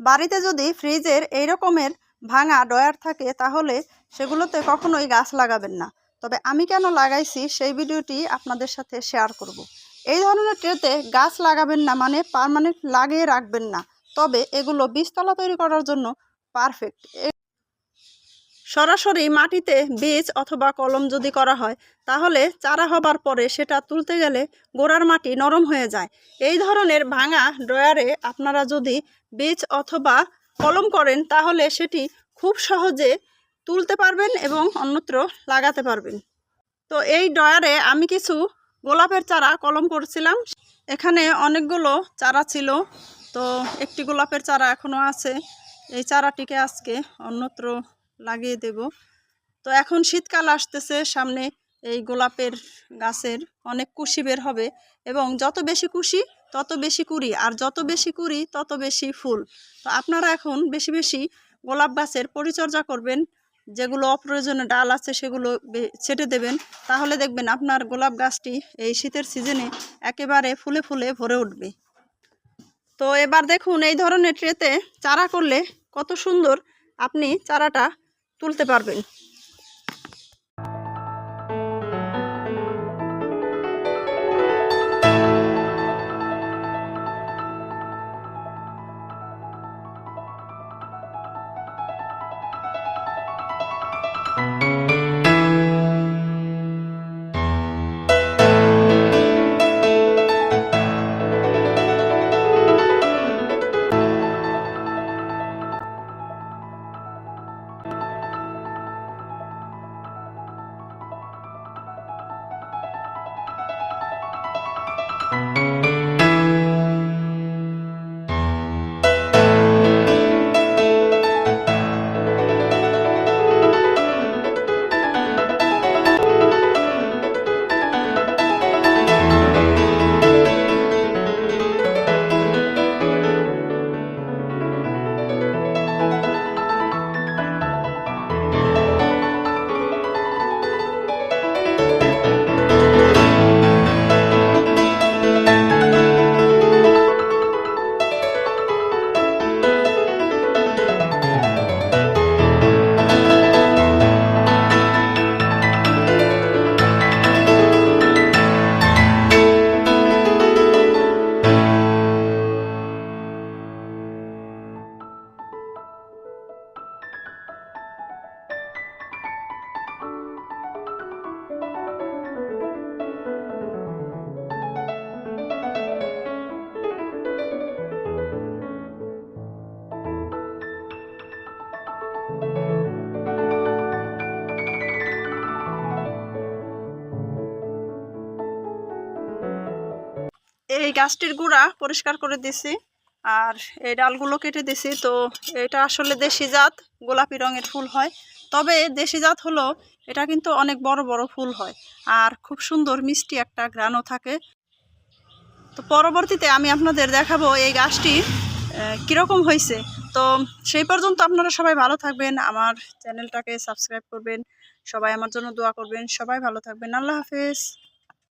বাড়িতে যদি ফ্রিজের এই রকমের ভাঙা ড্রয়ার থাকে তাহলে সেগুলোতে কখনোই গাছ লাগাবেন না। তবে আমি কেন লাগাইছি সেই ভিডিওটি আপনাদের সাথে শেয়ার করব। এই ধরনের ট্রেতে গাছ লাগাবেন না মানে পার্মানেন্ট লাগিয়ে রাখবেন না, তবে এগুলো বীজতলা তৈরি করার জন্য পারফেক্ট। সরাসরি মাটিতে বীজ অথবা কলম যদি করা হয় তাহলে চারা হবার পরে সেটা তুলতে গেলে গোড়ার মাটি নরম হয়ে যায়। এই ধরনের ভাঙা ড্রয়ারে আপনারা যদি বীজ অথবা কলম করেন তাহলে সেটি খুব সহজে তুলতে পারবেন এবং অন্যত্র লাগাতে পারবেন। তো এই ড্রয়ারে আমি কিছু গোলাপের চারা কলম করছিলাম। এখানে অনেকগুলো চারা ছিল, তো একটি গোলাপের চারা এখনও আছে। এই চারাটিকে আজকে অন্যত্র লাগিয়ে দেব। তো এখন শীতকাল আসতেছে সামনে, এই গোলাপের গাছের অনেক কুশি বের হবে এবং যত বেশি কুশি তত বেশি কুড়ি, আর যত বেশি কুড়ি তত বেশি ফুল। তো আপনারা এখন বেশি বেশি গোলাপ গাছের পরিচর্যা করবেন, যেগুলো অপ্রয়োজনীয় ডাল আছে সেগুলো ছেটে দেবেন, তাহলে দেখবেন আপনার গোলাপ গাছটি এই শীতের সিজনে একেবারে ফুলে ফুলে ভরে উঠবে। তো এবার দেখুন এই ধরনের ট্রেতে চারা করলে কত সুন্দর আপনি চারাটা তুলতে পারবেন। এই গাছটির গুঁড়া পরিষ্কার করে দিছি আর এই ডালগুলো কেটে দিছি। তো এটা আসলে দেশি জাত গোলাপি রঙের ফুল হয়, তবে দেশি জাত হলো এটা কিন্তু অনেক বড় বড় ফুল হয় আর খুব সুন্দর মিষ্টি একটা ঘ্রাণও থাকে। তো পরবর্তীতে আমি আপনাদের দেখাবো এই গাছটি কীরকম হয়েছে। তো সেই পর্যন্ত আপনারা সবাই ভালো থাকবেন, আমার চ্যানেলটাকে সাবস্ক্রাইব করবেন, সবাই আমার জন্য দোয়া করবেন। সবাই ভালো থাকবেন। আল্লাহ হাফেজ।